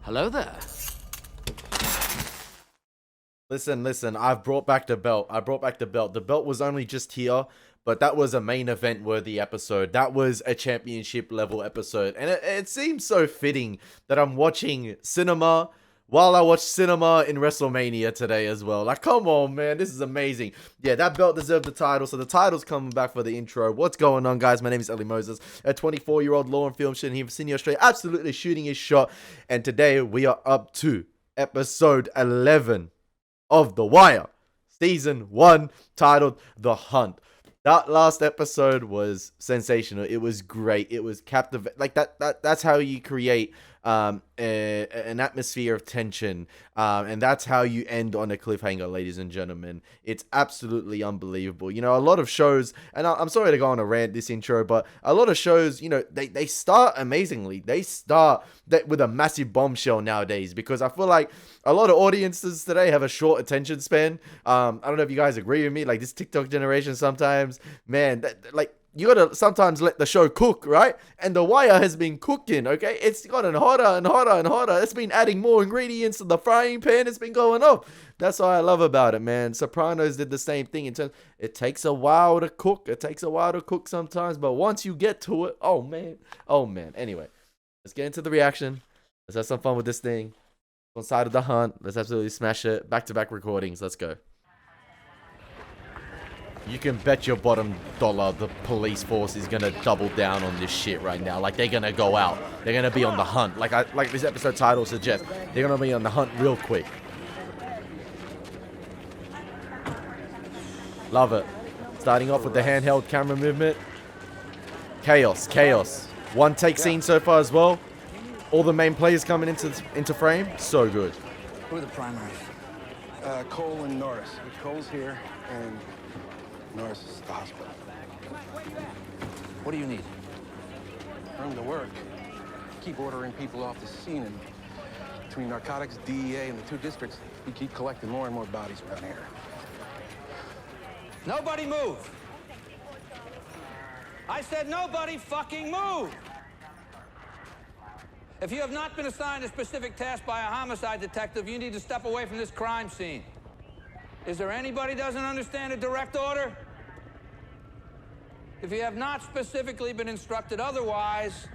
Hello there. Listen, I've brought back the belt. The belt was only just here, but that was a main event worthy episode. That was a championship level episode. And it seems so fitting that I'm watching cinema while I watch cinema in WrestleMania today as well. Like, come on, man. This is amazing. Yeah, that belt deserved the title. So the title's coming back for the intro. What's going on, guys? My name is Elie Moses, a 24-year-old law and film student here from Sydney, Australia, absolutely shooting his shot. And today we are up to episode 11 of The Wire, season 1, titled The Hunt. That last episode was sensational. It was great. It was captivating. Like that's how you create an atmosphere of tension, and that's how you end on a cliffhanger, ladies and gentlemen. It's absolutely unbelievable. You know, a lot of shows, and I'm sorry to go on a rant this intro, but a lot of shows, you know, they start amazingly. They start with a massive bombshell nowadays, because I feel like a lot of audiences today have a short attention span. I don't know if you guys agree with me. Like, this TikTok generation sometimes, man, you gotta sometimes let the show cook, right? And The Wire has been cooking, okay? It's gotten hotter and hotter and hotter. It's been adding more ingredients to the frying pan. It's been going up. That's what I love about it, man. Sopranos did the same thing. It takes a while to cook. It takes a while to cook sometimes, but once you get to it, oh man. Anyway, let's get into the reaction. Let's have some fun with this thing. On side of the hunt. Let's absolutely smash it. Back-to-back recordings. Let's go. You can bet your bottom dollar the police force is gonna double down on this shit right now. Like, they're gonna go out. They're gonna be on the hunt. Like this episode title suggests. They're gonna be on the hunt real quick. Love it. Starting off with the handheld camera movement. Chaos. One take scene so far as well. All the main players coming into frame. So good. Who are the primaries? Cole and Norris. Cole's here, and Norris is at the hospital. What do you need? Room to work. Keep ordering people off the scene, and between narcotics, DEA, and the 2 districts, we keep collecting more and more bodies around here. Nobody move! I said nobody fucking move! If you have not been assigned a specific task by a homicide detective, you need to step away from this crime scene. Is there anybody doesn't understand a direct order? If you have not specifically been instructed otherwise,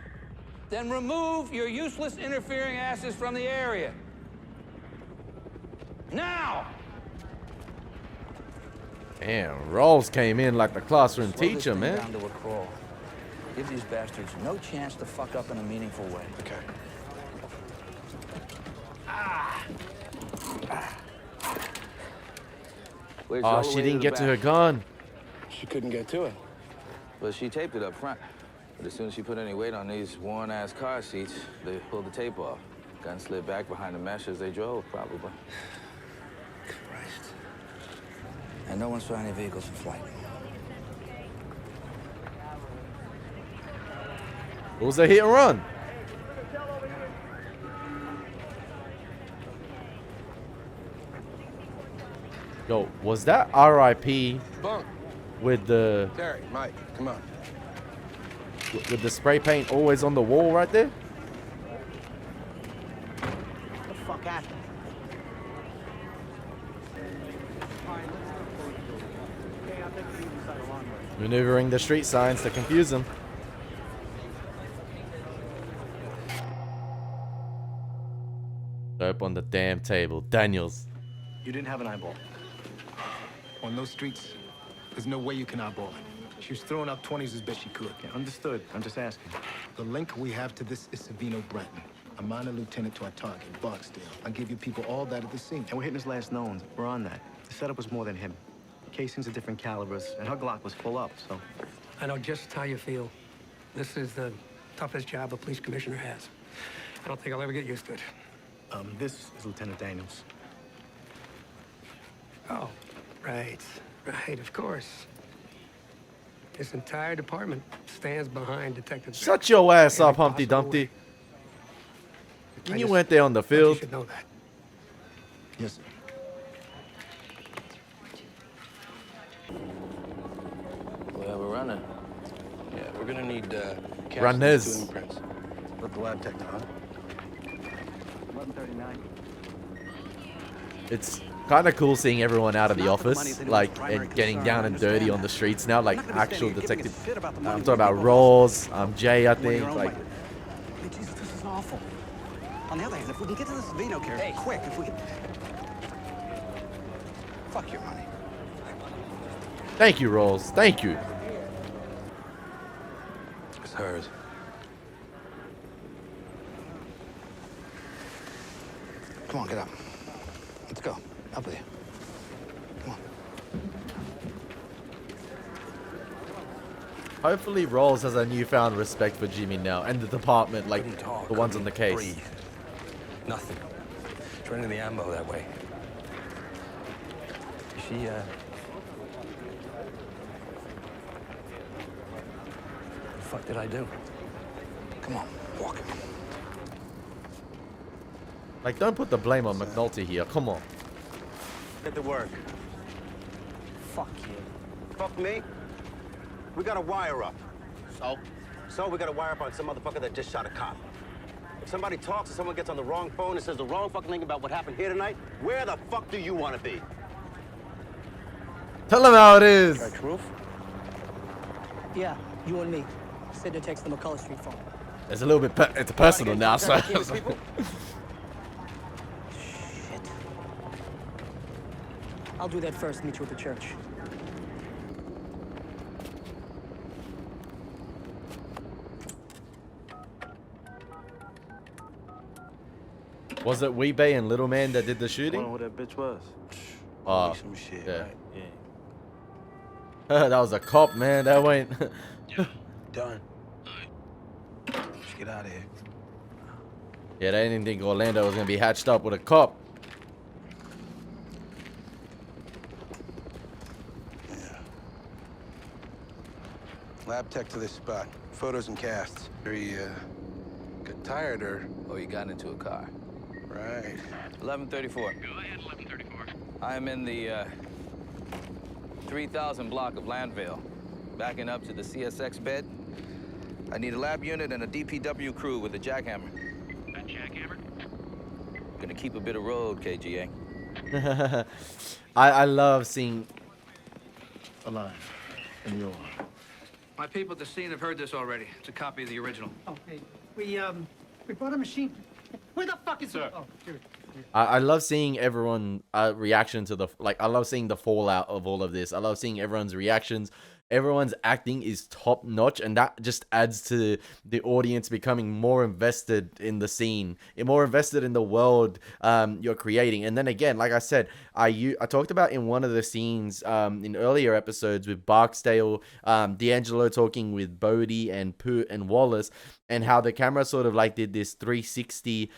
then remove your useless interfering asses from the area. Now! Damn, Rawls came in like the classroom Slow this teacher, thing man. down to a crawl. Give these bastards no chance to fuck up in a meaningful way. Okay. Where's Oh, all the she way didn't the get to back? her gun. She couldn't get to it. Well, she taped it up front. But as soon as she put any weight on these worn-ass car seats, they pulled the tape off. Gun slid back behind the mesh as they drove, probably. Christ. And no one saw any vehicles in flight. It was a hit and run. Yo, was that RIP Bunk. with the Terry, Mike, come on. with the spray paint always on the wall right there? The fuck happened? Maneuvering the street signs to confuse them. Dope on the damn table. Daniels. You didn't have an eyeball. On those streets, there's no way you can eyeball it. She was throwing out 20s as best she could. Yeah, understood. I'm just asking. The link we have to this is Savino Bratton, a minor lieutenant to our target, Barksdale. I'll give you people all that at the scene. And we're hitting his last knowns. We're on that. The setup was more than him. Casings of different calibers, and her Glock was full up, so... I know just how you feel. This is the toughest job a police commissioner has. I don't think I'll ever get used to it. This is Lieutenant Daniels. Oh, right, of course. This entire department stands behind Detective. Shut your ass Every up, Humpty possible Dumpty. way. I You just went there on the thought You field. should know that. Yes, sir. Well, we're running. Yeah, we're gonna need Ranez. two imprints. Let the lab tech know, huh? 11:39. It's kind of cool seeing everyone out of the office, like, and getting down and dirty on the streets now, like actual detective. I'm talking about Rolls, Jay, I think. Like, Hey, Jesus, this is awful. On the other hand, if we can get to this Vino care quick, if we can... Fuck your money. thank you, Rolls. Thank you. It's hers. Come on, get up. Let's go. Up with you. Come on. Hopefully, Rolls has a newfound respect for Jimmy now and the department, like Couldn't talk, the ones on couldn't the case. breathe. Nothing. Training the ammo that way. She, the fuck did I do? Come on, walk. Like, don't put the blame on McNulty here. Come on. Get to work. Fuck you. Fuck me? We got a wire up. So? So we got a wire up on some motherfucker that just shot a cop. If somebody talks or someone gets on the wrong phone and says the wrong fucking thing about what happened here tonight, where the fuck do you want to be? Tell them how it is. Truth? Yeah, you and me. Sidney takes the McCullough Street phone. It's a little bit, it's personal now, so. Shit. I'll do that first, meet you at the church. Was it Weebay and Little Man that did the I shooting? wonder who that bitch was. Oh, Some shit, yeah. right? Yeah. That was a cop, man. That went. Done. Let's get out of here. Yeah, they didn't think Orlando was gonna be hatched up with a cop. Lab tech to this spot. Photos and casts. He, got tired or... Oh, you got into a car. Right. 1134. Go ahead, 1134. I am in the 3000 block of Landville, backing up to the CSX bed. I need a lab unit and a DPW crew with a jackhammer. A jackhammer? Gonna keep a bit of road, KGA. I love seeing. Alive. And you're. My people at the scene have heard this already. It's a copy of the original. Okay, we brought a machine. Where the fuck is it? Oh, here. I love seeing everyone reaction to the I love seeing the fallout of all of this. I love seeing everyone's reactions. Everyone's acting is top notch, and that just adds to the audience becoming more invested in the scene, and more invested in the world you're creating. And then again, like I said, I talked about in one of the scenes in earlier episodes with Barksdale, D'Angelo talking with Bodie and Poot and Wallace, and how the camera sort of like did this 360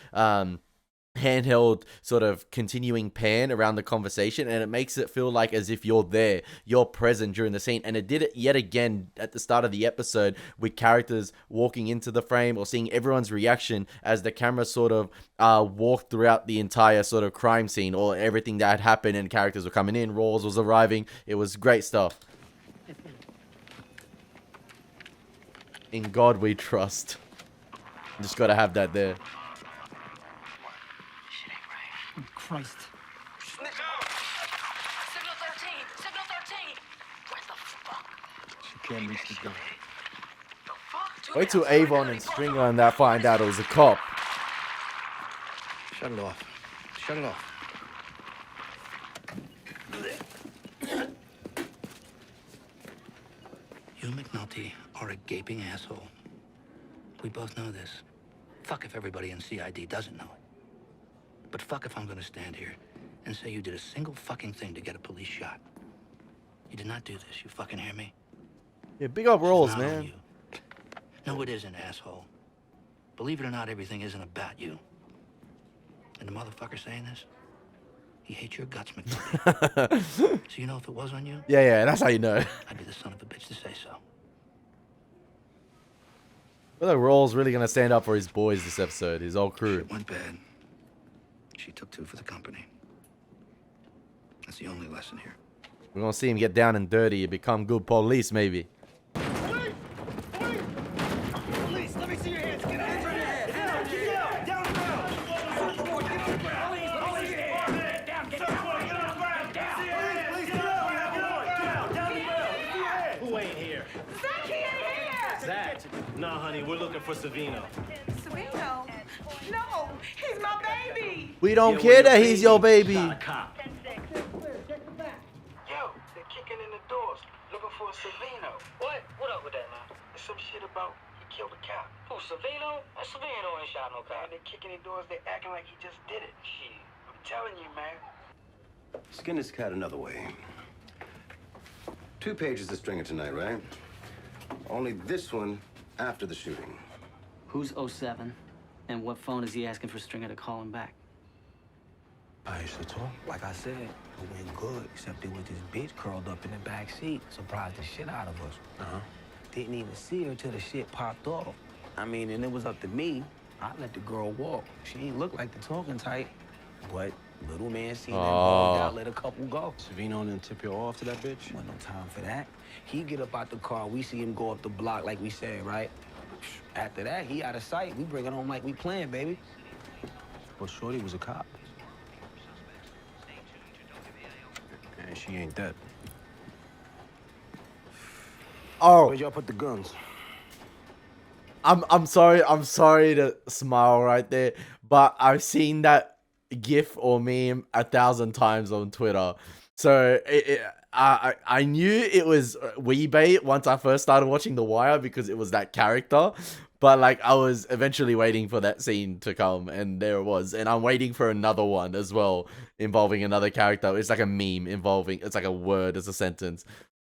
handheld sort of continuing pan around the conversation, and it makes it feel like as if you're there, you're present during the scene. And it did it yet again at the start of the episode with characters walking into the frame or seeing everyone's reaction as the camera sort of walked throughout the entire sort of crime scene or everything that had happened, and characters were coming in, Rawls was arriving. It was great stuff. In God we trust. Just gotta have that there. Christ. Signal 13! Signal 13! Where the fuck? She can't reach the door. The fuck? Wait till Avon and Stringer and that find out it was a cop. Shut it off. Shut it off. You and McNulty are a gaping asshole. We both know this. Fuck if everybody in CID doesn't know it. But fuck if I'm gonna stand here and say you did a single fucking thing to get a police shot. You did not do this, you fucking hear me? Yeah, big up Rolls, It's not on man. you. No, it isn't, asshole. Believe it or not, everything isn't about you. And the motherfucker saying this, he hates your guts, McNulty. So you know if it was on you, Yeah, that's how you know. I'd be the son of a bitch to say so. I feel like Rawls really gonna stand up for his boys this episode, his old crew. Shit went bad. She took two for the company. That's the only lesson here. We're gonna see him get down and dirty and become good police, maybe. Police! Let me see your hands. Get hands right here. Down, down, down. Hey, we're looking for Savino. Savino? No, he's my baby. We don't Yeah, care well, that your he's your baby baby. shot a cop. Yo, they're kicking in the doors, looking for a Savino. What? What up with that, man? There's some shit about he killed a cop. Who, Savino? That Savino ain't shot no cop. And they're kicking in doors, they're acting like he just did it. Shit, I'm telling you, man. Skin this cat another way. 2 pages of stringer tonight, right? Only this one after the shooting. Who's 07? And what phone is he asking for Stringer to call him back? I used to talk. Like I said, it went good, except it was this bitch curled up in the back seat. Surprised the shit out of us. Didn't even see her till the shit popped off. I mean, and it was up to me. I let the girl walk. She ain't look like the talking type, but little man seen that bugged out, let a couple go. Savino didn't tip you off to that bitch? Wasn't no time for that. He get up out the car, we see him go up the block like we said, right? After that, he out of sight. We bring it home like we playing, baby. Well, Shorty was a cop. And she ain't dead. Oh, Where'd y'all put the guns? I'm sorry to smile right there, but I've seen that GIF or meme 1,000 times on Twitter. So I knew it was Weebait once I first started watching The Wire because it was that character. But like I was eventually waiting for that scene to come, and there it was. And I'm waiting for another one as well involving another character. It's like a meme involving, it's like a word, it's a sentence.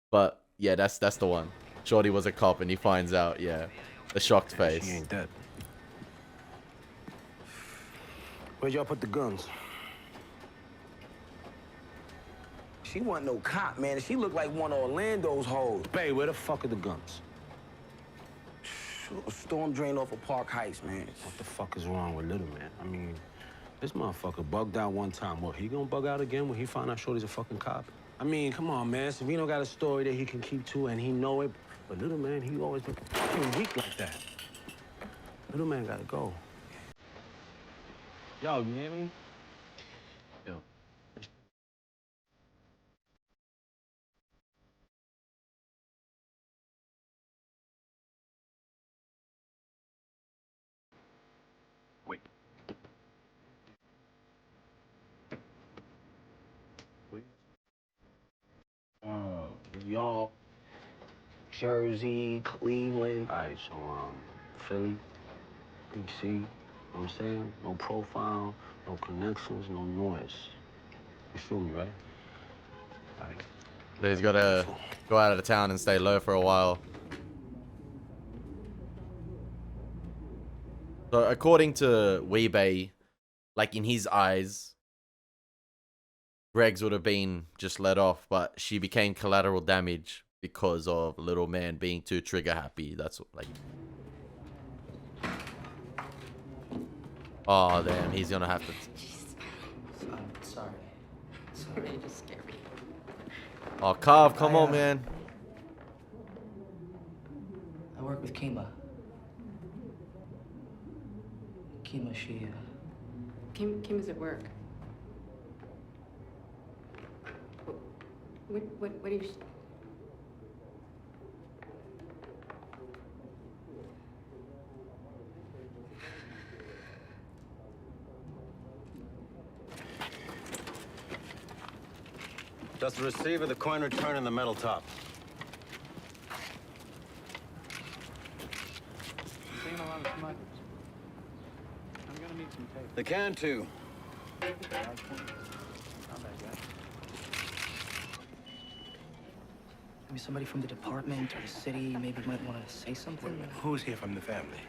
But yeah, that's the one. Shorty was a cop, and he finds out. Yeah, the shocked face. She ain't dead. Where'd y'all put the guns? She wasn't no cop, man. She looked like one of Orlando's hoes. Bay, where the fuck are the guns? A storm drain off of Park Heights, man. What the fuck is wrong with Little Man? I mean, this motherfucker bugged out one time. What, he gonna bug out again when he find out Shorty's a fucking cop? I mean, come on, man. Savino got a story that he can keep to, and he know it. But Little Man, he always been fucking weak like that. Little Man gotta go. Yo, you hear me? Yo. Wait. New York, Jersey, Cleveland. All right, so, Philly, DC, you know what I'm saying? No profile, no connections, no noise. You feel me, right? All right. So he's gotta go out of town and stay low for a while. So according to Weebay, like in his eyes, Greg's would have been just let off, but she became collateral damage because of Little Man being too trigger happy. That's what, like. Oh damn, he's gonna have to. Sorry. Sorry, you just scared me. Oh, Carv, come on, man. I work with Kima. Kima, she, Kima's at work. What do you... Does the receiver, the coin return, and the metal top? Seen a lot of smugglers. I'm gonna need some tape. They can too. maybe somebody from the department or the city maybe might want to say something. Who's here from the family?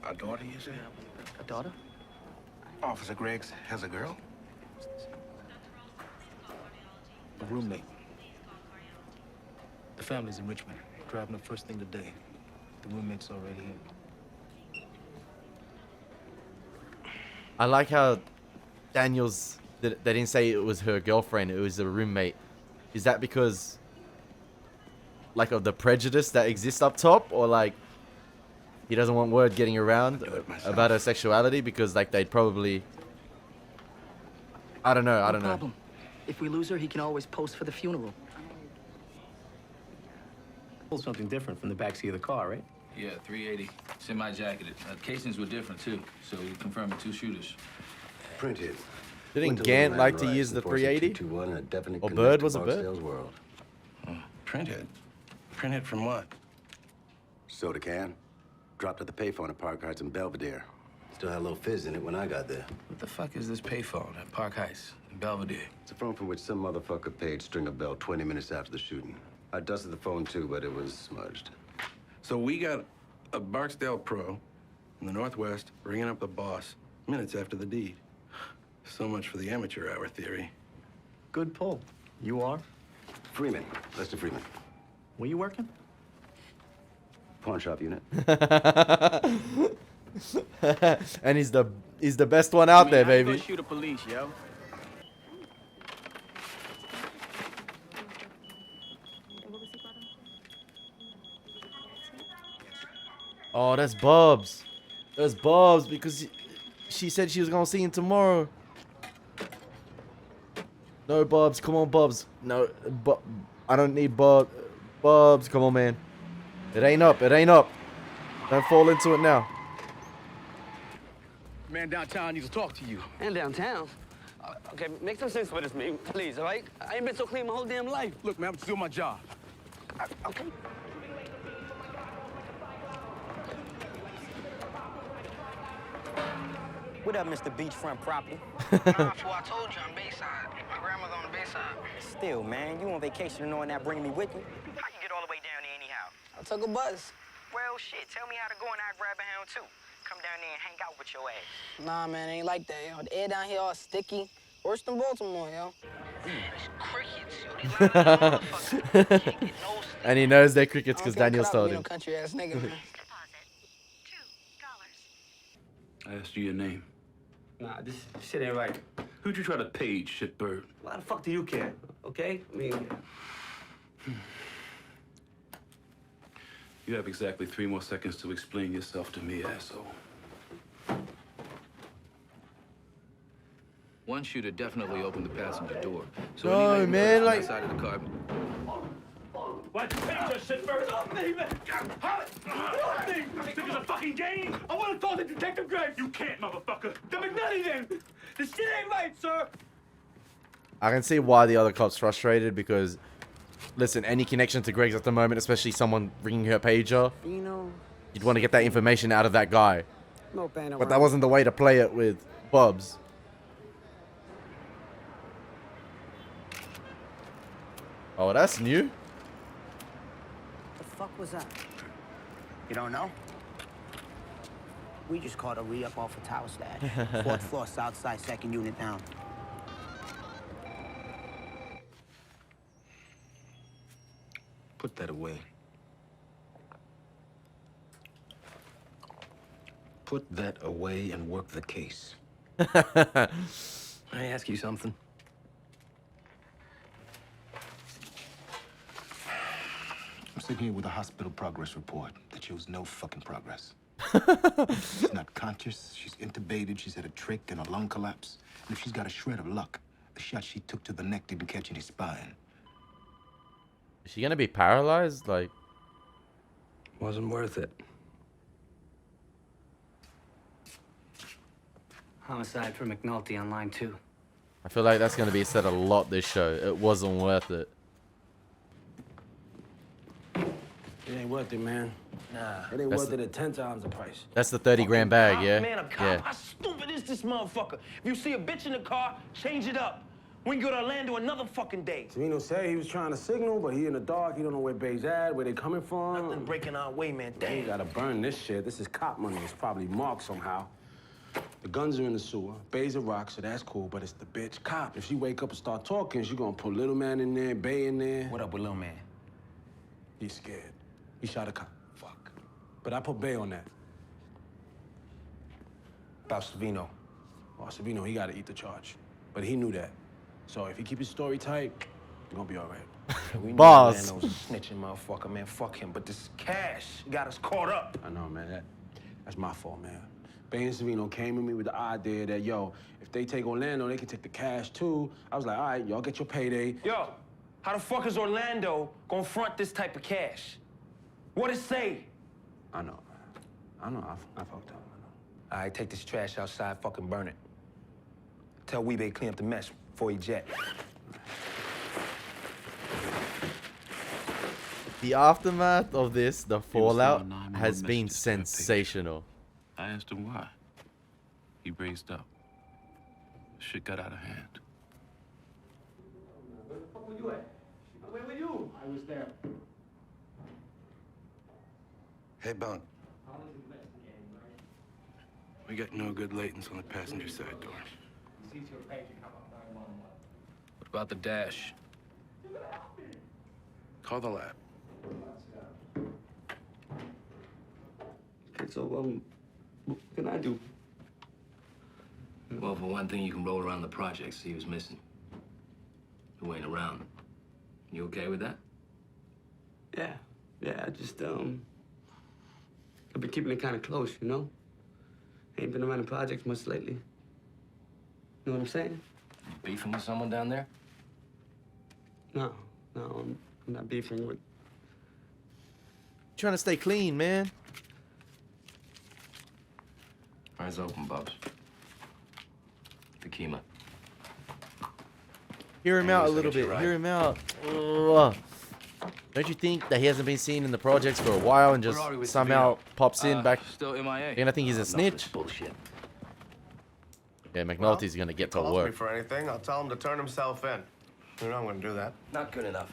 A daughter, you say? A daughter? Officer Greggs has a girl? A roommate. The family's in Richmond, driving up first thing today. The roommate's already here. I like how Daniels, they didn't say it was her girlfriend, it was a roommate. Is that because, like, of the prejudice that exists up top? Or, like, he doesn't want word getting around about her sexuality? Because, like, they'd probably... I don't know, I don't know. No problem. If we lose her, he can always post for the funeral. Pull something different from the backseat of the car, right? Yeah, 380. Semi-jacketed. Casings were different, too, so we confirmed 2 shooters. Printed. Didn't Gant like to use the 380? Or Bird? Was it Bird? World. Printed? Printed from what? Soda can. Dropped at the payphone at Park Heights in Belvedere. Still had a little fizz in it when I got there. What the fuck is this payphone at Park Heights in Belvedere? It's a phone from which some motherfucker paid Stringer Bell 20 minutes after the shooting. I dusted the phone too, but it was smudged. So we got a Barksdale Pro in the Northwest ringing up the boss minutes after the deed. So much for the amateur hour theory. Good pull. You are? Freeman. Lester Freeman. Where you working? Pawn shop unit. And he's the best one out there, baby. Go shoot the police, yo. Oh, that's Bubs. That's Bubs because she said she was gonna see him tomorrow. No, Bubs. Come on, Bubs. No, I don't need Bubs. Bubs, come on, man. It ain't up. It ain't up. Don't fall into it now. Man downtown needs to talk to you. And downtown? Okay, make some sense with this, man, please, all right? I ain't been so clean my whole damn life. Look, man, I'm just doing my job. Okay. What up, Mr. Beachfront Property? Nah, fool, I told you I'm Bayside. My grandma's on the Bayside. Still, man, you on vacation and knowing that bringing me with you? How you get all the way down there anyhow? I took a bus. Well, shit, tell me how to go and I'll grab a hound, too. Come down there and hang out with your ass. Nah, man, ain't like that, yo. The air down here all sticky. Worse than Baltimore, yo. Man, it's crickets, yo. These motherfuckers can't get no sleep. And he knows they're crickets because Daniel's told him. Country ass nigga, man. I asked you your name. Nah, this shit ain't right. Who'd you try to page, shitbird? Why the fuck do you care? Okay? I mean... You have exactly 3 more seconds to explain yourself to me, asshole. One shooter definitely opened the passenger door. So No, any man, like... outside of the car. Why'd you page that shit first? Off me, man! Off me! Think it's a fucking game? I want to call the Detective Greg! You can't, motherfucker! The McNutty then! This shit ain't right, sir! I can see why the other cop's frustrated because, listen, any connection to Greg's at the moment, especially someone ringing her pager, you'd want to get that information out of that guy. No pain But that wasn't the way to play it with Bubs. Oh, that's new. The fuck was that? You don't know? We just caught a re-up off a tower stash. 4th floor, south side, 2nd unit down. Put that away. Put that away and work the case. I ask you something. I'm sitting here with a hospital progress report that shows no fucking progress. She's not conscious, she's intubated, she's had a trach and a lung collapse. And if she's got a shred of luck, the shot she took to the neck didn't catch any spine. Is she gonna be paralyzed? Like, Wasn't worth it. Homicide for McNulty on line 2. I feel like that's gonna be said a lot this show. It wasn't worth it. It ain't worth it, man. Nah, it ain't That's worth it at 10 times the price. That's the 30 grand bag, yeah? Man, a cop. Yeah. How stupid is this motherfucker? If you see a bitch in the car, change it up. We can go to Orlando another fucking day. Savino said he was trying to signal, but he in the dark. He don't know where Bay's at, where they coming from. Nothing breaking our way, man. They Damn. gotta burn this shit. This is cop money. It's probably marked somehow. The guns are in the sewer. Bay's a rock, so that's cool, but it's the bitch cop. If she wake up and start talking, she gonna put little man in there, Bay in there. What up with little man? He's scared. He shot a cop. Fuck. But I put Bay on that. About Savino. Oh, Savino, he gotta eat the charge. But he knew that. So if he keep his story tight, he's gonna be all right. We know Boss. Orlando's a snitching motherfucker, man. Fuck him. But this cash got us caught up. I know, man. That's my fault, man. Bay and Savino came with me with the idea that, yo, if they take Orlando, they can take the cash, too. I was like, all right, y'all get your payday. Yo, how the fuck is Orlando gonna front this type of cash? What it say? I know. I fucked up. All right, take this trash outside, fucking burn it. Tell Weebay clean up the mess before he jet. The aftermath of this, the fallout, sending 911 has been messages to that patient. sensational. I asked him why. He raised up. Shit got out of hand. Where the fuck were you at? Where were you? I was there. Hey, Bunk. We got no good latents on the passenger side door. What about the dash? Call the lab. Okay, so, what can I do? Well, for one thing, you can roll around the project, see who's missing. Who ain't around. You okay with that? Yeah, I just, I've been keeping it kind of close, you know? Ain't been around the projects much lately. Know what I'm saying? You beefing with someone down there? No, I'm not beefing with... Trying to stay clean, man. Eyes open, Bubs. Tequila. Hear him out a little bit. Hear him out. Ugh. Don't you think that he hasn't been seen in the projects for a while and just somehow pops in back? Still MIA. You're gonna think he's a snitch? Bullshit. Yeah, McNulty's gonna get to Calls me work. for anything, I'll tell him to turn himself in. You know I'm gonna do that. Not good enough.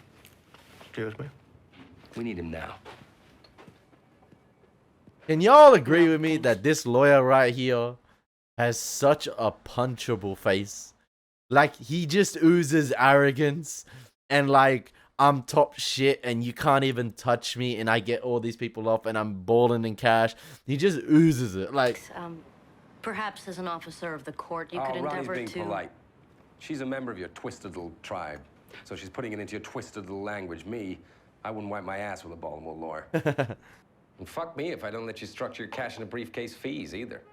Excuse me? We need him now. Can y'all agree with me that this lawyer right here has such a punchable face? Like, he just oozes arrogance and like, I'm top shit and you can't even touch me and I get all these people off and I'm balling in cash. He just oozes it. Like, Perhaps as an officer of the court, you could Ronnie's endeavor being to... polite. She's a member of your twisted little tribe, so she's putting it into your twisted little language. Me, I wouldn't wipe my ass with a Baltimore lawyer. And fuck me if I don't let you structure your cash in a briefcase fees, either.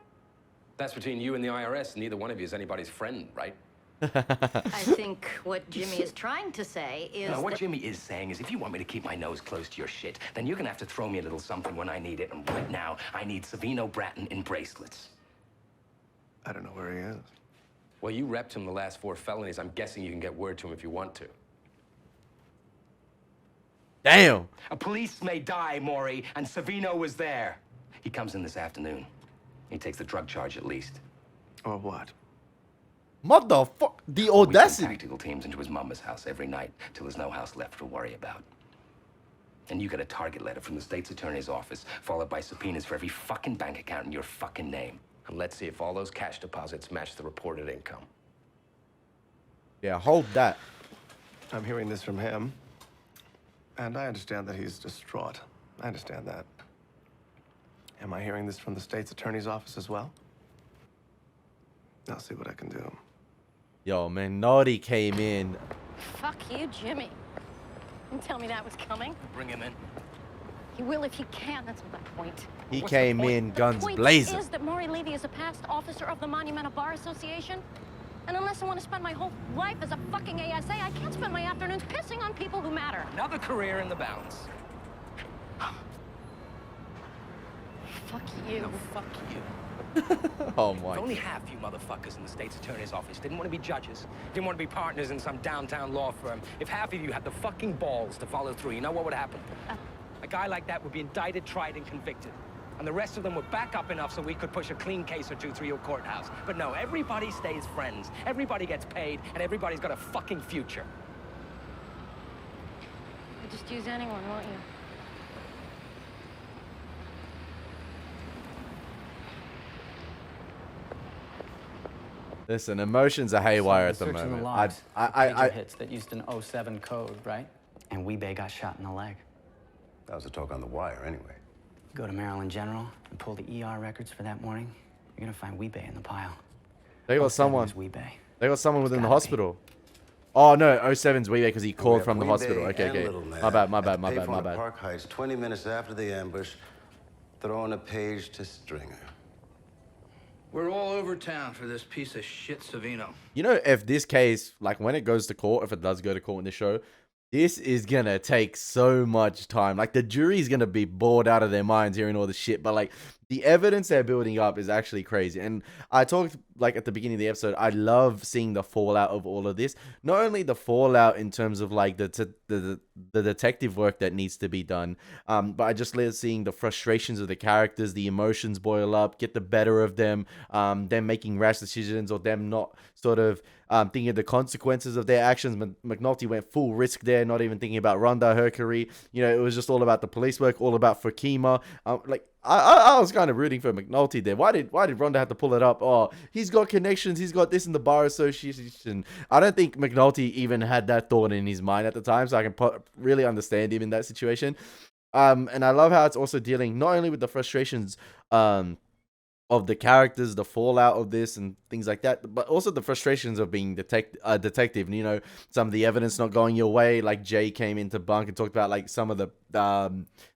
That's between you and the IRS. Neither one of you is anybody's friend, right? I think what Jimmy is trying to say is No, what that... Jimmy is saying is if you want me to keep my nose close to your shit, then you're gonna have to throw me a little something when I need it. And right now, I need Savino Bratton in bracelets. I don't know where he is. Well, you repped him the last 4 felonies. I'm guessing you can get word to him if you want to. damn. A police may die, Maury, and Savino was there. He comes in this afternoon. He takes the drug charge at least. Or what? Motherfucker. The We send audacity. tactical teams into his mama's house every night till there's no house left to worry about. And you get a target letter from the state's attorney's office, followed by subpoenas for every fucking bank account in your fucking name. And let's see if all those cash deposits match the reported income. Yeah, hold that. I'm hearing this from him. And I understand that he's distraught. I understand that. Am I hearing this from the state's attorney's office as well? I'll see what I can do. Yo, man, Naughty came in. Fuck you, Jimmy. Didn't tell me that was coming. Bring him in. He will if he can, that's my point. He What's the came point? in guns The point blazing. is that Maury Levy is a past officer of the Monumental Bar Association. And unless I want to spend my whole life as a fucking ASA, I can't spend my afternoons pissing on people who matter. Another career in the balance. Fuck you. No, fuck you. Oh If my. only half you motherfuckers in the state's attorney's office didn't want to be judges, didn't want to be partners in some downtown law firm, if half of you had the fucking balls to follow through, you know what would happen? A guy like that would be indicted, tried, and convicted. And the rest of them would back up enough so we could push a clean case or two through your courthouse. But no, everybody stays friends, everybody gets paid, and everybody's got a fucking future. You just use anyone, won't you? Listen, emotions are haywire at the Searching moment. the logs, I pager hits that used an 07 code, right? And Weebay got shot in the leg. That was a talk on the wire, anyway. Go to Maryland General and pull the ER records for that morning. You're gonna find Weebay in the pile. They got 07 someone. is Weebay. They got someone within the hospital. Oh no, 07's Weebay because he called from the hospital. Okay, okay. My bad, my bad, my bad, my bad. Park Heights, 20 minutes after the ambush, throwing a page to Stringer. We're all over town for this piece of shit Savino. You know, if this case, like when it goes to court, if it does go to court in this show, This is gonna take so much time. Like, the jury's gonna be bored out of their minds hearing all the shit, but like, the evidence they're building up is actually crazy. And I talked, like, at the beginning of the episode, I love seeing the fallout of all of this. Not only the fallout in terms of like the detective work that needs to be done, but I just love seeing the frustrations of the characters, the emotions boil up, get the better of them, them making rash decisions or them not sort of thinking of the consequences of their actions. McNulty went full risk there, not even thinking about Rhonda, her career. You know, it was just all about the police work, all about Fakima. Like, I was kind of rooting for McNulty there. Why did Rhonda have to pull it up? Oh, he's got connections. He's got this in the bar association. I don't think McNulty even had that thought in his mind at the time, so I can really understand him in that situation. And I love how it's also dealing not only with the frustrations of the characters, the fallout of this and things like that, but also the frustrations of being detective. And, you know, some of the evidence not going your way. Like, Jay came into Bunk and talked about like some of the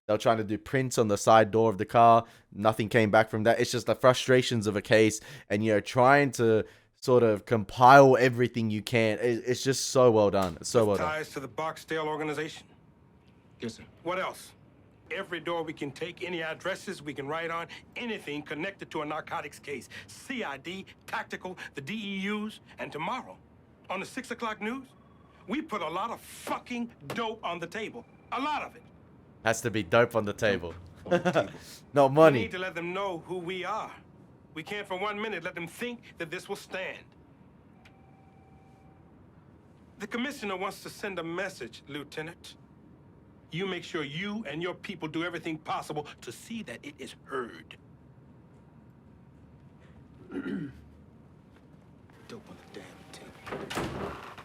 they were trying to do prints on the side door of the car. Nothing came back from that. It's just the frustrations of a case, and, you know, trying to sort of compile everything you can. It's just so well done. It's so well done. Ties to the Barksdale organization? Yes, sir. What else? Every door we can take, any addresses we can write on, anything connected to a narcotics case. CID, tactical, the DEUs, and tomorrow, on the 6 o'clock news, we put a lot of fucking dope on the table. A lot of it. Has to be dope on the table. Not We money. need to let them know who we are. We can't for 1 minute let them think that this will stand. The commissioner wants to send a message, Lieutenant. You make sure you and your people do everything possible to see that it is heard. Dope on the damn tape.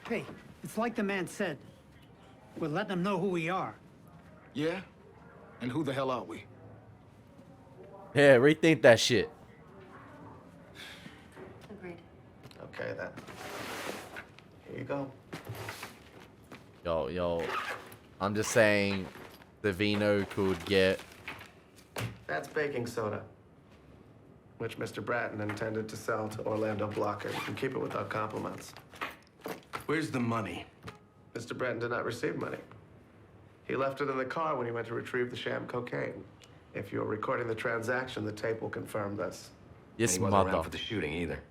Hey, it's like the man said. We'll let them know who we are. Yeah? And who the hell are we? Yeah, rethink that shit. Agreed. Okay, then. Here you go. Yo, I'm just saying the Vino could get... That's baking soda, which Mr. Bratton intended to sell to Orlando Blocker. You can keep it without compliments. Where's the money? Mr. Bratton did not receive money. He left it in the car when he went to retrieve the sham cocaine. If you're recording the transaction, the tape will confirm this. Yes, he wasn't around mother. for the shooting either.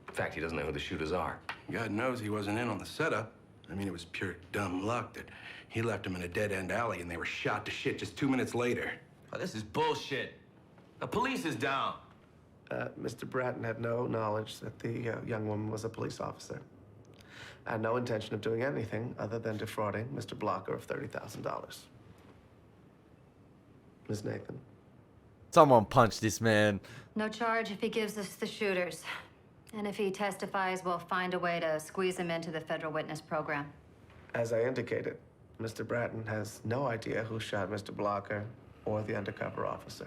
In fact, he doesn't know who the shooters are. God knows he wasn't in on the setup. I mean, it was pure dumb luck that he left him in a dead-end alley and they were shot to shit just 2 minutes later. Oh, this is bullshit. The police is down. Mr. Bratton had no knowledge that the young woman was a police officer. And no intention of doing anything other than defrauding Mr. Blocker of $30,000. Ms. Nathan. Someone punch this man. No charge if he gives us the shooters. And if he testifies, we'll find a way to squeeze him into the federal witness program. As I indicated, Mr. Bratton has no idea who shot Mr. Blocker or the undercover officer.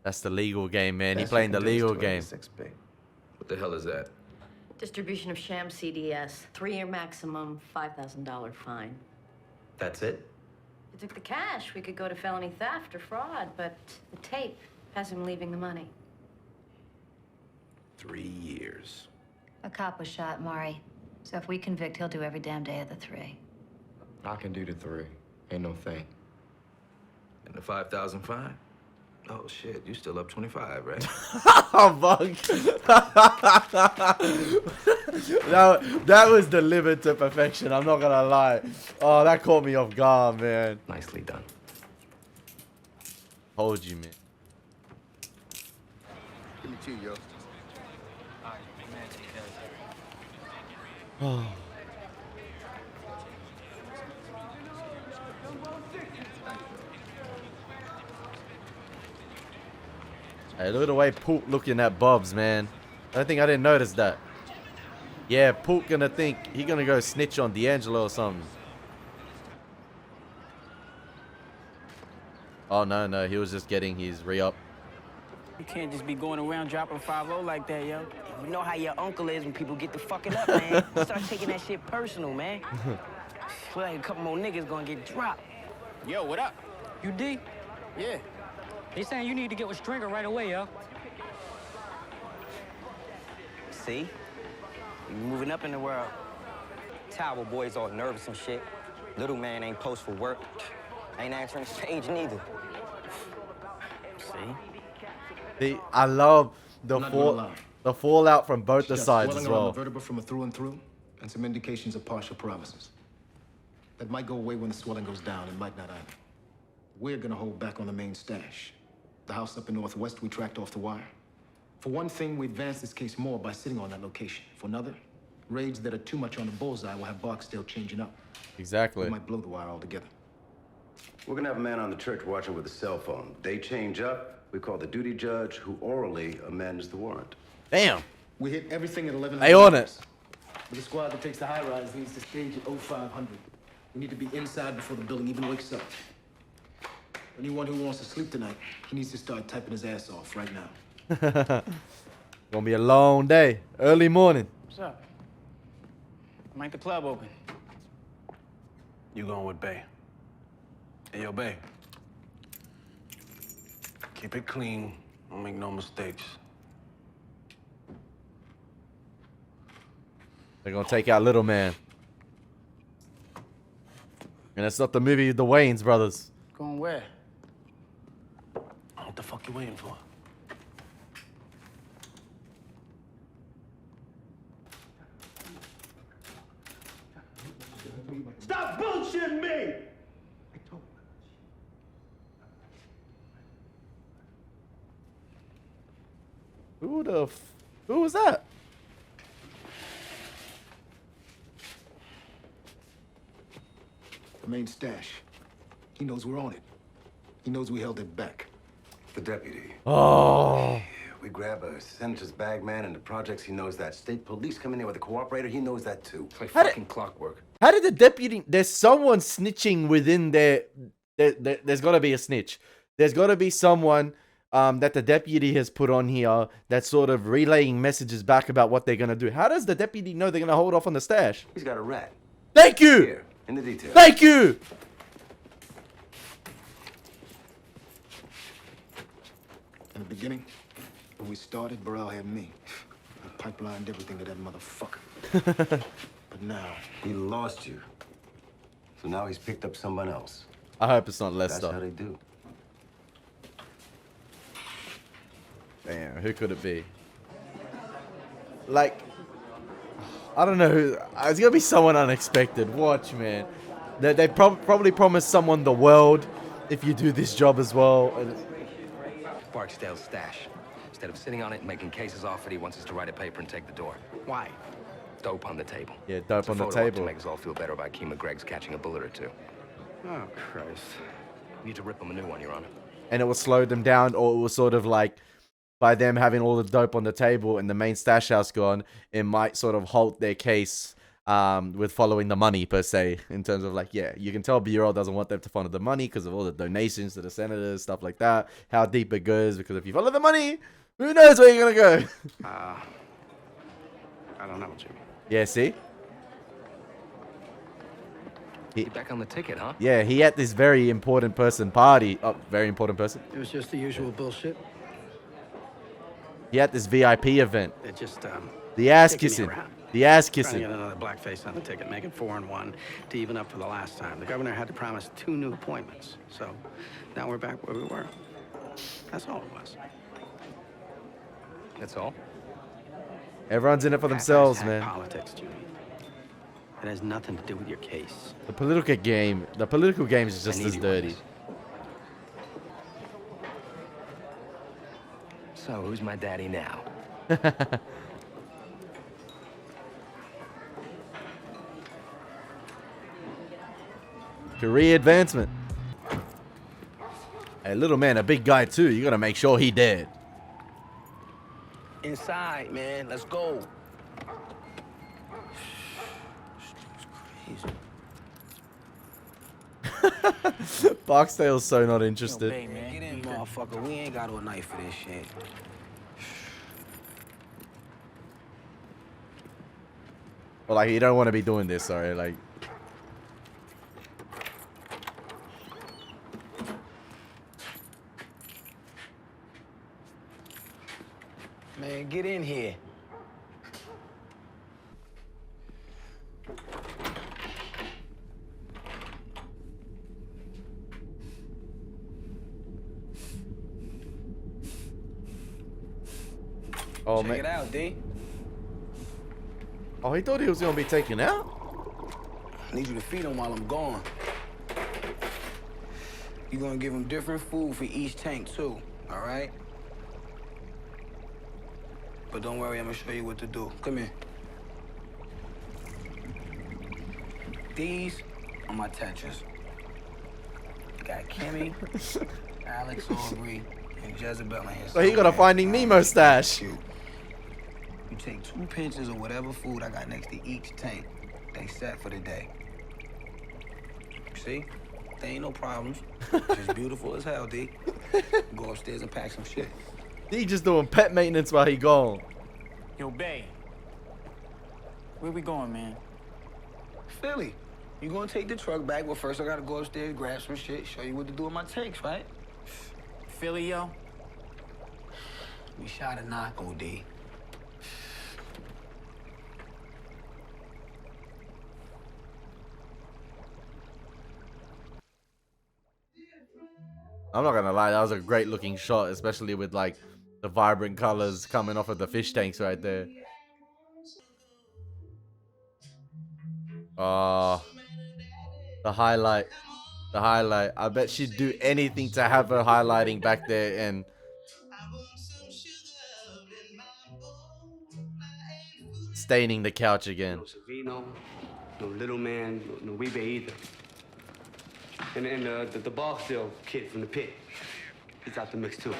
That's the legal game, man. He Best playing you the can do is legal 286B. game. What the hell is that? Distribution of sham CDS. 3-year maximum, $5,000 fine. That's it? If you took the cash, we could go to felony theft or fraud, but the tape has him leaving the money. 3 years. A cop was shot, Mari. So if we convict, he'll do every damn day of the 3. I can do the 3. Ain't no thing. And the 5,000 fine? Oh shit, you still up 25, right? Oh, fuck. that was delivered to perfection. I'm not gonna lie. Oh, that caught me off guard, man. Nicely done. Hold you, man. Give me 2, yo. Oh. Hey, look at the way Pook looking at Bobs, man. I didn't notice that. Yeah, Pook gonna think he gonna go snitch on D'Angelo or something. Oh, no, he was just getting his re-up. You can't just be going around dropping 5-0 like that, yo. You know how your uncle is when people get the fucking up, man. You start taking that shit personal, man. Feel like a couple more niggas gonna get dropped. Yo, what up? You D? Yeah. They saying you need to get with Stringer right away, yo. See? You moving up in the world. towel, boy's all nervous and shit. Little man ain't post for work. Ain't answering his page neither. See? I love I'm not gonna lie. the fallout from both the She's got sides swelling as around well. the vertebra from a through and through, and some indications of partial paralysis. That might go away when the swelling goes down. It might not either. We're gonna hold back on the main stash. The house up in Northwest we tracked off the wire. For one thing, we advanced this case more by sitting on that location. For another, raids that are too much on the bullseye will have Barksdale changing up. Exactly. We might blow the wire altogether. We're gonna have a man on the church watching with a cell phone. They change up, we call the duty judge, who orally amends the warrant. Damn. We hit everything at 11. They on it. But the squad that takes the high rise needs to stage at 0500. We need to be inside before the building even wakes up. Anyone who wants to sleep tonight, he needs to start typing his ass off right now. Gonna be a long day. Early morning. What's up? Make the club open. You going with Bay? Hey, yo, Bay. Keep it clean. Don't make no mistakes. They're gonna take out Little Man. And it's not the movie The Wayans brothers. Going where? What the fuck you waiting for? Stop bullshitting me! Who was that? The main stash. He knows we're on it. He knows we held it back. The deputy. Oh. We grab a senator's bag man in the projects, he knows that. State police come in there with a cooperator, he knows that too. It's like fucking clockwork. How did the deputy... There's someone snitching within there's got to be a snitch. There's got to be someone that the deputy has put on here that's sort of relaying messages back about what they're going to do. How does the deputy know they're going to hold off on the stash? He's got a rat. Thank you! Here, in the details. Thank you! In the beginning, when we started, Burrell had me. I pipelined everything to that motherfucker. But now, he lost you. So now he's picked up someone else. I hope it's not Lester. That's how they do. Damn, who could it be? Like, I don't know who. It's gonna be someone unexpected. Watch, man. They probably promised someone the world if you do this job as well. And Barksdale's stash. Instead of sitting on it and making cases off it, he wants us to write a paper and take the door. Why? Dope on the table. Yeah, dope It's a on the photo op table. to make us all feel better about Kima Gregg's catching a bullet or two. Oh, Christ. We need to rip him a new one, Your Honor. and it will slow them down, or it was sort of like, by them having all the dope on the table and the main stash house gone, it might sort of halt their case with following the money per se, in terms of like, yeah, you can tell Bureau doesn't want them to follow the money because of all the donations to the senators, stuff like that, how deep it goes, because if you follow the money, who knows where you're gonna go. I don't know, Jimmy. Yeah, see? He back on the ticket, huh? Yeah, he had this very important person party. Oh, very important person. It was just the usual bullshit. He had this VIP event. They're just, The ass kicking me kissing. around. The ass Trying to kissing. get another blackface on the ticket, making 4 and 1 to even up for the last time. The governor had to promise 2 new appointments. So now we're back where we were. That's all it was. That's all? Everyone's in it for themselves, man. Politics, Jimmy. It has nothing to do with your case. The political game is just as dirty. So, who's my daddy now? Career advancement. Hey, little man, a big guy too. You gotta make sure he dead. Inside, man. Let's go. Barksdale's so not interested. Hey, man, get in, motherfucker. We ain't got a knife for this shit. Well, like, you don't want to be doing this, sorry. Like, Man, get in here. Oh, Check man. it out, D. Oh, he thought he was gonna be taken out? I need you to feed him while I'm gone. You're gonna give him different food for each tank, too, all right? But don't worry, I'm gonna show you what to do. Come here. These are my Tetras. Got Kimmy, Alex Aubrey, and Jezebel in here. So he got a Finding Nemo stash. You take 2 pinches of whatever food I got next to each tank. They set for the day. See? There ain't no problems. Just beautiful as hell, D. Go upstairs and pack some shit. He just doing pet maintenance while he gone. Yo, Bay. Where we going, man? Philly. You gonna take the truck back, but first I gotta go upstairs, grab some shit, show you what to do with my tanks, right? Philly, yo? We shot a knock, OD. I'm not gonna lie, that was a great looking shot, especially with like the vibrant colors coming off of the fish tanks right there. Oh, the highlight. The highlight. I bet she'd do anything to have her highlighting back there and staining the couch again. No Savino, no Little Man, no Weebay either. And the ball still kid from the pit. He's out the mix too.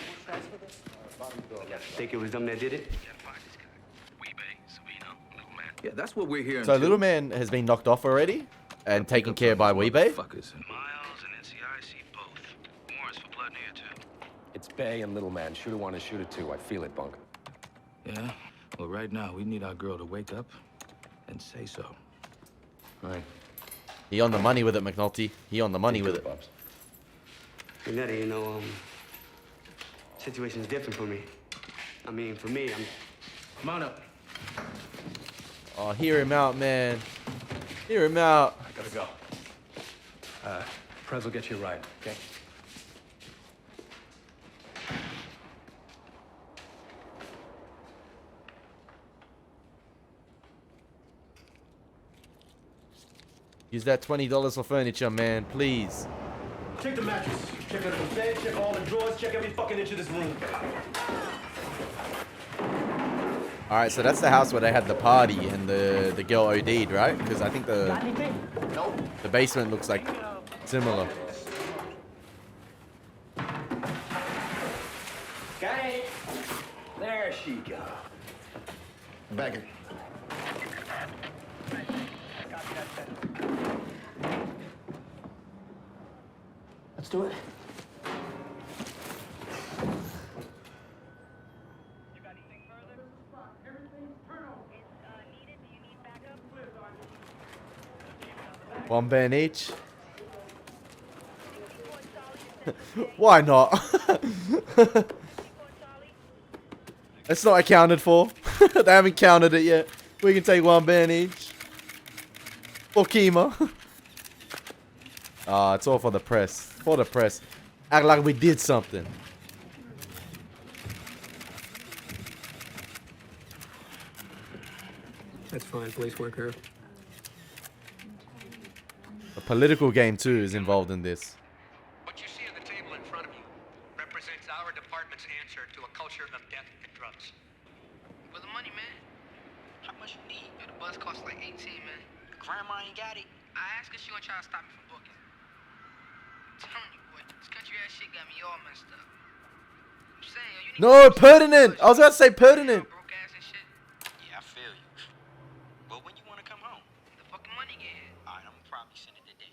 Think it was them that did it? Yeah, that's what we're hearing. So too. Little Man has been knocked off already and taken care of by Weebay. It's Bay and Little Man. Shooter one and shooter two. I feel it, Bunk. Yeah? Well, right now, we need our girl to wake up and say so. Right. He on the money with it, McNulty. He on the money with it. Nutty, you know, situation's different for me. I mean, for me, Come on up. Oh, hear him out, man. Hear him out. I gotta go. Prez will get you a ride, okay? Use that $20 for furniture, man, please. Check the mattress. Check under the bed, check all the drawers, check every fucking inch of this room. Alright, so that's the house where they had the party and the girl OD'd, right? Because I think the basement looks like similar. Okay. There she goes. Back it. Let's do it. One band each. Why not? It's not accounted for. They haven't counted it yet. We can take one band each. For Kima. It's all for the press. For the press. Act like we did something. That's fine, police worker. A political game too is involved in this. What you see on the table in front of you represents our department's answer to a culture of death and drugs. For the money, man. How much you need? The bus costs like 18, man. Grandma ain't got it. I asked her, she gonna try to stop me from booking. I'm telling you, boy, this country ass shit got me all messed up. I'm saying, you need No, pertinent! I was about to say pertinent. Yeah, I feel you. But when you wanna come home? The fucking money get here. Alright, I'm gonna probably send it today.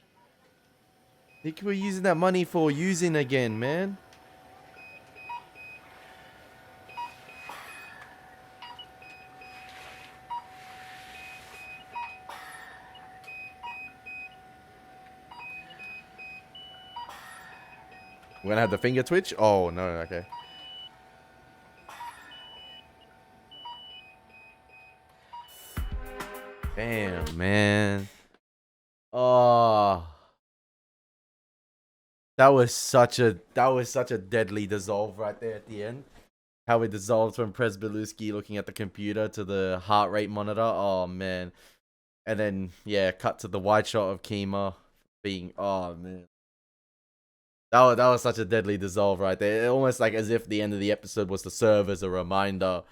Think we're using that money for using again, man. We're gonna have the finger twitch? Oh, no, okay. Damn, man. Oh. That was such a deadly dissolve right there at the end. How it dissolved from Presbeluski looking at the computer to the heart rate monitor. Oh man. And then yeah, cut to the wide shot of Kima being, oh man. That was such a deadly dissolve right there. Almost like as if the end of the episode was to serve as a reminder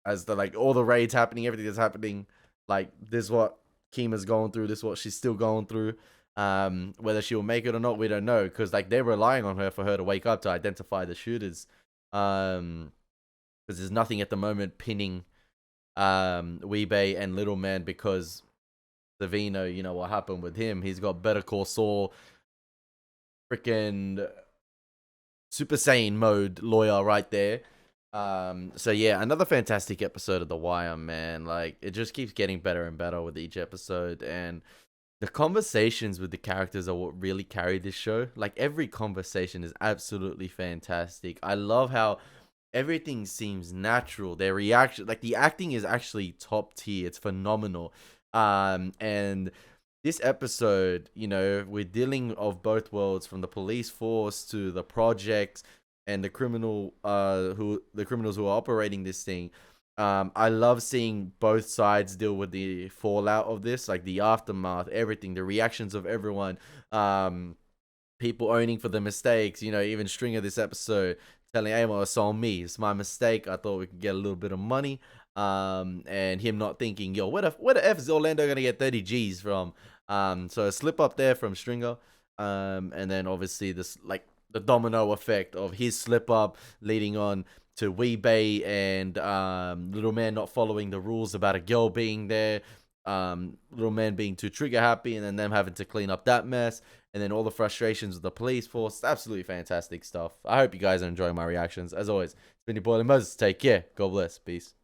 as to like all the raids happening, everything that's happening. Like this is what Kima's going through, this is what she's still going through. Whether she'll make it or not, we don't know, because like they're relying on her for her to wake up to identify the shooters. Because there's nothing at the moment pinning Weebay and Little Man, because Savino, you know what happened with him. He's got Better Call Saul, freaking Super Saiyan mode lawyer right there. So yeah, another fantastic episode of The Wire, man. Like it just keeps getting better and better with each episode, and the conversations with the characters are what really carry this show. Like every conversation is absolutely fantastic. I love how everything seems natural. Their reaction, like the acting is actually top tier. It's phenomenal. And this episode, you know, we're dealing of both worlds, from the police force to the projects and the criminals who are operating this thing. I love seeing both sides deal with the fallout of this, like the aftermath, everything, the reactions of everyone, people owning for the mistakes, you know, even Stringer this episode telling Amos, it's on me, it's my mistake, I thought we could get a little bit of money, and him not thinking, yo, where the F is Orlando gonna get 30 G's from? So a slip up there from Stringer, and then obviously this, like, the domino effect of his slip up leading on to Weebay and Little Man not following the rules about a girl being there, Little Man being too trigger happy, and then them having to clean up that mess, and then all the frustrations of the police force. Absolutely fantastic stuff. I hope you guys are enjoying my reactions. As always, it's been your boy Elie Moses. Take care. God bless. Peace.